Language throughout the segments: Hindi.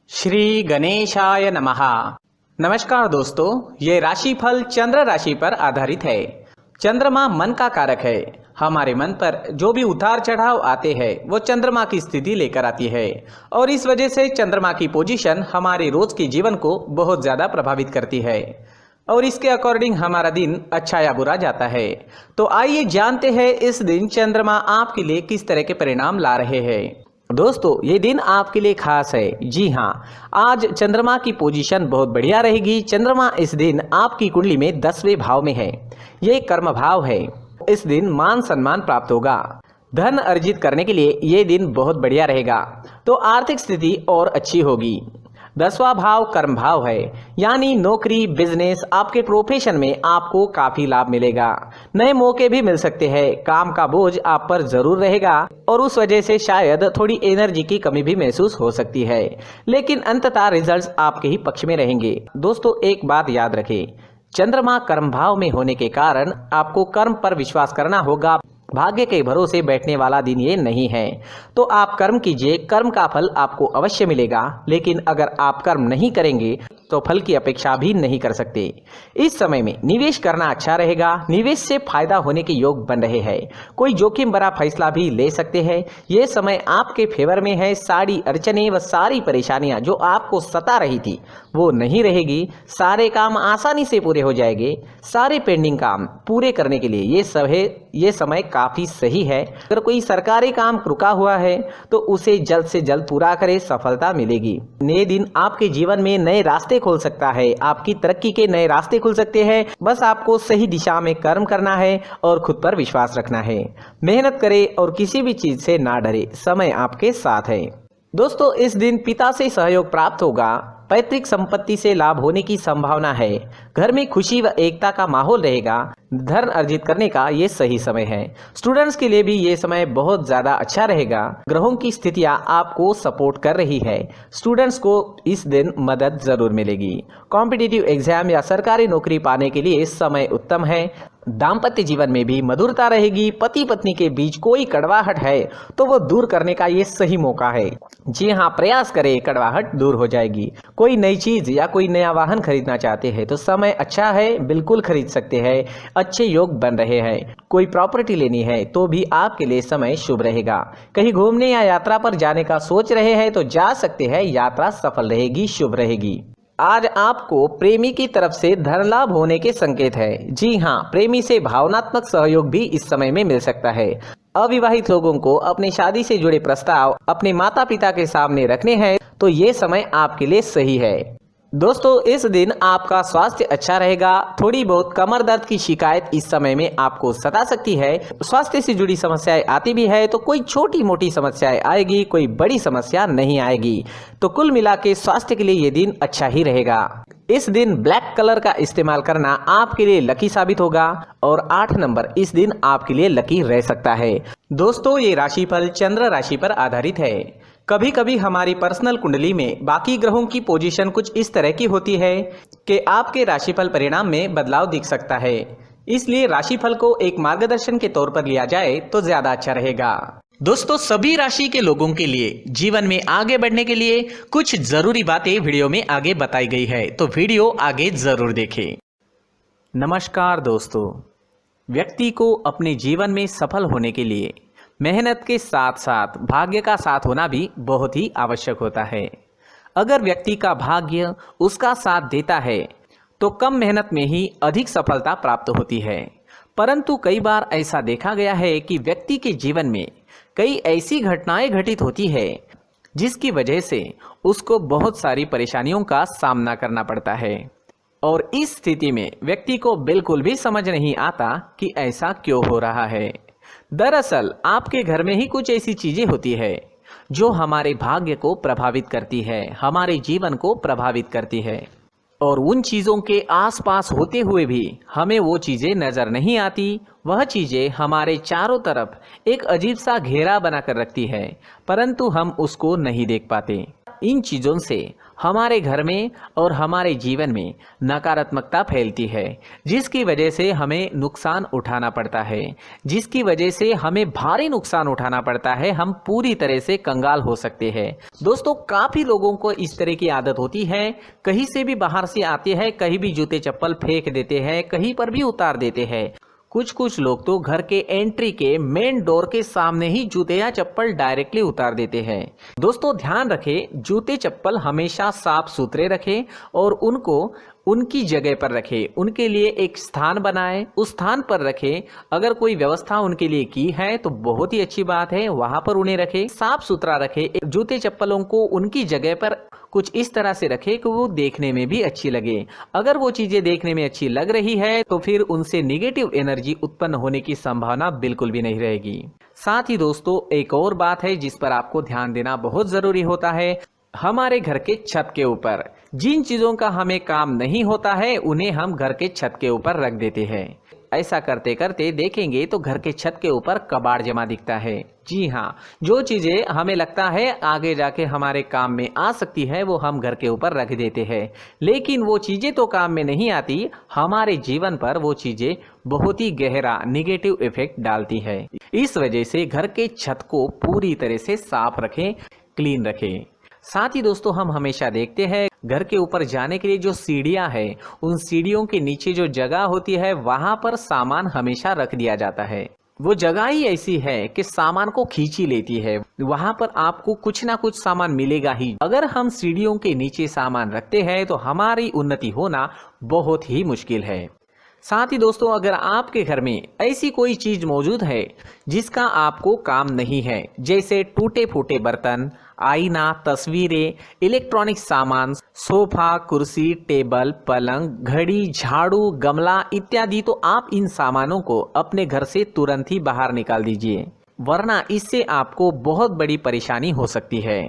श्री गणेशाय नमः। नमस्कार दोस्तों, ये राशिफल चंद्र राशि पर आधारित है। चंद्रमा मन का कारक है। हमारे मन पर जो भी उतार चढ़ाव आते हैं वो चंद्रमा की स्थिति लेकर आती है और इस वजह से चंद्रमा की पोजीशन हमारे रोज के जीवन को बहुत ज़्यादा प्रभावित करती है और इसके अकॉर्डिंग हमारा दिन अच्छा या बुरा जाता है। तो आइए जानते हैं इस दिन चंद्रमा आपके लिए किस तरह के परिणाम ला रहे हैं। दोस्तों, ये दिन आपके लिए खास है। जी हाँ, आज चंद्रमा की पोजीशन बहुत बढ़िया रहेगी। चंद्रमा इस दिन आपकी कुंडली में 10वें भाव में है। ये कर्म भाव है। इस दिन मान सम्मान प्राप्त होगा। धन अर्जित करने के लिए ये दिन बहुत बढ़िया रहेगा, तो आर्थिक स्थिति और अच्छी होगी। 10वां भाव कर्म भाव है, यानी नौकरी, बिजनेस, आपके प्रोफेशन में आपको काफी लाभ मिलेगा। नए मौके भी मिल सकते हैं। काम का बोझ आप पर जरूर रहेगा और उस वजह से शायद थोड़ी एनर्जी की कमी भी महसूस हो सकती है, लेकिन अंततः रिजल्ट्स आपके ही पक्ष में रहेंगे। दोस्तों, एक बात याद रखें, चंद्रमा कर्म भाव में होने के कारण आपको कर्म पर विश्वास करना होगा। भाग्य के भरोसे बैठने वाला दिन ये नहीं है। तो आप कर्म कीजिए, कर्म का फल आपको अवश्य मिलेगा, लेकिन अगर आप कर्म नहीं करेंगे तो फल की अपेक्षा भी नहीं कर सकते। इस समय में निवेश करना अच्छा रहेगा। निवेश से फायदा होने के योग बन रहे हैं। कोई जोखिम भरा फैसला भी ले सकते हैं। ये समय आपके फेवर में है। सारी अड़चने व सारी परेशानियां जो आपको सता रही थी वो नहीं रहेगी। सारे काम आसानी से पूरे हो जाएंगे। सारे पेंडिंग काम पूरे करने के लिए ये समय काफी सही है। अगर कोई सरकारी काम रुका हुआ है तो उसे जल्द से जल्द पूरा करें, सफलता मिलेगी। नए दिन आपके जीवन में नए रास्ते खोल सकता है। आपकी तरक्की के नए रास्ते खुल सकते हैं। बस आपको सही दिशा में कर्म करना है और खुद पर विश्वास रखना है। मेहनत करें और किसी भी चीज से ना डरे। समय आपके साथ है। दोस्तों, इस दिन पिता से सहयोग प्राप्त होगा। पैतृक संपत्ति से लाभ होने की संभावना है। घर में खुशी व एकता का माहौल रहेगा। धन अर्जित करने का ये सही समय है। स्टूडेंट्स के लिए भी ये समय बहुत ज्यादा अच्छा रहेगा। ग्रहों की स्थितियां आपको सपोर्ट कर रही है। स्टूडेंट्स को इस दिन मदद जरूर मिलेगी। कॉम्पिटिटिव एग्जाम या सरकारी नौकरी पाने के लिए समय उत्तम है। दाम्पत्य जीवन में भी मधुरता रहेगी। पति पत्नी के बीच कोई कड़वाहट है तो वो दूर करने का ये सही मौका है। जी हाँ, प्रयास करें, कड़वाहट दूर हो जाएगी। कोई नई चीज या कोई नया वाहन खरीदना चाहते हैं तो समय अच्छा है, बिल्कुल खरीद सकते हैं। अच्छे योग बन रहे हैं। कोई प्रॉपर्टी लेनी है तो भी आपके लिए समय शुभ रहेगा। कहीं घूमने या यात्रा पर जाने का सोच रहे हैं तो जा सकते हैं। यात्रा सफल रहेगी, शुभ रहेगी। आज आपको प्रेमी की तरफ से धन लाभ होने के संकेत है। जी हाँ, प्रेमी से भावनात्मक सहयोग भी इस समय में मिल सकता है। अविवाहित लोगों को अपनी शादी से जुड़े प्रस्ताव अपने माता पिता के सामने रखने हैं तो ये समय आपके लिए सही है। दोस्तों, इस दिन आपका स्वास्थ्य अच्छा रहेगा। थोड़ी बहुत कमर दर्द की शिकायत इस समय में आपको सता सकती है। स्वास्थ्य से जुड़ी समस्याएं आती भी है तो कोई छोटी मोटी समस्याएं आएगी, कोई बड़ी समस्या नहीं आएगी। तो कुल मिला के स्वास्थ्य के लिए ये दिन अच्छा ही रहेगा। इस दिन ब्लैक कलर का इस्तेमाल करना आपके लिए लकी साबित होगा और 8 नंबर इस दिन आपके लिए लकी रह सकता है। दोस्तों, ये राशिफल चंद्र राशि पर आधारित है। कभी कभी हमारी पर्सनल कुंडली में बाकी ग्रहों की पोजीशन कुछ इस तरह की होती है कि आपके राशिफल परिणाम में बदलाव दिख सकता है। इसलिए राशिफल को एक मार्गदर्शन के तौर पर लिया जाए तो ज्यादा अच्छा रहेगा। दोस्तों, सभी राशि के लोगों के लिए जीवन में आगे बढ़ने के लिए कुछ जरूरी बातें वीडियो में आगे बताई गई है, तो वीडियो आगे जरूर देखें। नमस्कार दोस्तों, व्यक्ति को अपने जीवन में सफल होने के लिए मेहनत के साथ साथ भाग्य का साथ होना भी बहुत ही आवश्यक होता है। अगर व्यक्ति का भाग्य उसका साथ देता है तो कम मेहनत में ही अधिक सफलता प्राप्त होती है। परंतु कई बार ऐसा देखा गया है कि व्यक्ति के जीवन में कई ऐसी घटनाएं घटित होती है जिसकी वजह से उसको बहुत सारी परेशानियों का सामना करना पड़ता है और इस स्थिति में व्यक्ति को बिल्कुल भी समझ नहीं आता कि ऐसा क्यों हो रहा है। दरअसल आपके घर में ही कुछ ऐसी चीजें होती है जो हमारे भाग्य को प्रभावित करती है, हमारे जीवन को प्रभावित करती है और उन चीजों के आसपास होते हुए भी हमें वो चीजें नजर नहीं आती। वह चीजें हमारे चारों तरफ एक अजीब सा घेरा बनाकर रखती है, परंतु हम उसको नहीं देख पाते। इन चीजों से हमारे घर में और हमारे जीवन में नकारात्मकता फैलती है, जिसकी वजह से हमें नुकसान उठाना पड़ता है, जिसकी वजह से हमें भारी नुकसान उठाना पड़ता है। हम पूरी तरह से कंगाल हो सकते हैं। दोस्तों, काफ़ी लोगों को इस तरह की आदत होती है, कहीं से भी बाहर से आते हैं, कहीं भी जूते चप्पल फेंक देते हैं, कहीं पर भी उतार देते हैं। कुछ लोग तो घर के एंट्री के मेन डोर के सामने ही जूते या चप्पल डायरेक्टली उतार देते हैं। दोस्तों, ध्यान रखें, जूते चप्पल हमेशा साफ सुथरे रखें और उनको उनकी जगह पर रखें। उनके लिए एक स्थान बनाएं, उस स्थान पर रखें। अगर कोई व्यवस्था उनके लिए की है तो बहुत ही अच्छी बात है, वहां पर उन्हें रखें, साफ सुथरा रखें। जूते चप्पलों को उनकी जगह पर कुछ इस तरह से रखें कि वो देखने में भी अच्छी लगे। अगर वो चीजें देखने में अच्छी लग रही है तो फिर उनसे नेगेटिव एनर्जी उत्पन्न होने की संभावना बिल्कुल भी नहीं रहेगी। साथ ही दोस्तों, एक और बात है जिस पर आपको ध्यान देना बहुत जरूरी होता है। हमारे घर के छत के ऊपर जिन चीजों का हमें काम नहीं होता है, उन्हें हम घर के छत के ऊपर रख देते हैं। ऐसा करते करते देखेंगे तो घर के छत के ऊपर कबाड़ जमा दिखता है। जी हाँ, जो चीजें हमें लगता है आगे जाके हमारे काम में आ सकती है, वो हम घर के ऊपर रख देते हैं। लेकिन वो चीजें तो काम में नहीं आती, हमारे जीवन पर वो चीजें बहुत ही गहरा निगेटिव इफेक्ट डालती है। इस वजह से घर के छत को पूरी तरह से साफ रखें, क्लीन रखें। साथ ही दोस्तों, हम हमेशा देखते हैं घर के ऊपर जाने के लिए जो सीढ़ियां हैं, उन सीढ़ियों के नीचे जो जगह होती है वहां पर सामान हमेशा रख दिया जाता है। वो जगह ही ऐसी है कि सामान को खींची लेती है, वहां पर आपको कुछ ना कुछ सामान मिलेगा ही। अगर हम सीढ़ियों के नीचे सामान रखते हैं तो हमारी उन्नति होना बहुत ही मुश्किल है। साथ ही दोस्तों, अगर आपके घर में ऐसी कोई चीज मौजूद है जिसका आपको काम नहीं है, जैसे टूटे फूटे बर्तन, आईना, तस्वीरें, इलेक्ट्रॉनिक सामान, सोफा, कुर्सी, टेबल, पलंग, घड़ी, झाड़ू, गमला इत्यादि, तो आप इन सामानों को अपने घर से तुरंत ही बाहर निकाल दीजिए, वरना इससे आपको बहुत बड़ी परेशानी हो सकती है।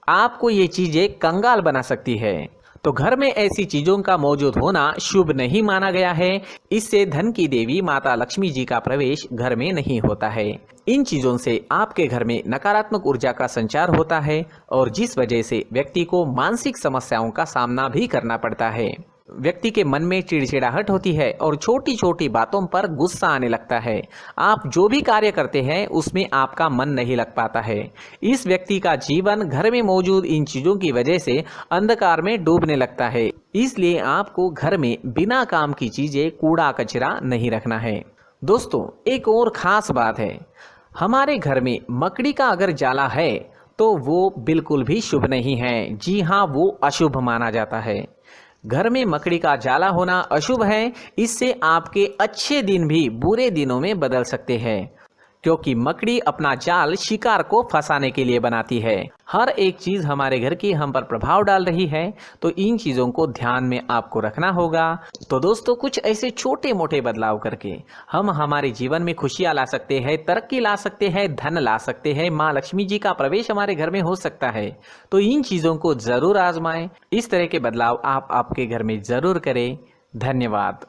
आपको ये चीजें कंगाल बना सकती है। तो घर में ऐसी चीजों का मौजूद होना शुभ नहीं माना गया है। इससे धन की देवी माता लक्ष्मी जी का प्रवेश घर में नहीं होता है। इन चीजों से आपके घर में नकारात्मक ऊर्जा का संचार होता है और जिस वजह से व्यक्ति को मानसिक समस्याओं का सामना भी करना पड़ता है। व्यक्ति के मन में चिड़चिड़ाहट होती है और छोटी छोटी बातों पर गुस्सा आने लगता है। आप जो भी कार्य करते हैं उसमें आपका मन नहीं लग पाता है। इस व्यक्ति का जीवन घर में मौजूद इन चीजों की वजह से अंधकार में डूबने लगता है। इसलिए आपको घर में बिना काम की चीजें, कूड़ा कचरा नहीं रखना है। दोस्तों, एक और खास बात है, हमारे घर में मकड़ी का अगर जाला है तो वो बिल्कुल भी शुभ नहीं है। जी हाँ, वो अशुभ माना जाता है। घर में मकड़ी का जाला होना अशुभ है। इससे आपके अच्छे दिन भी बुरे दिनों में बदल सकते हैं, क्योंकि मकड़ी अपना जाल शिकार को फंसाने के लिए बनाती है। हर एक चीज हमारे घर की हम पर प्रभाव डाल रही है, तो इन चीजों को ध्यान में आपको रखना होगा। तो दोस्तों, कुछ ऐसे छोटे मोटे बदलाव करके हम हमारे जीवन में खुशियां ला सकते हैं, तरक्की ला सकते हैं, धन ला सकते हैं, माँ लक्ष्मी जी का प्रवेश हमारे घर में हो सकता है। तो इन चीजों को जरूर आजमाएं। इस तरह के बदलाव आप आपके घर में जरूर करें। धन्यवाद।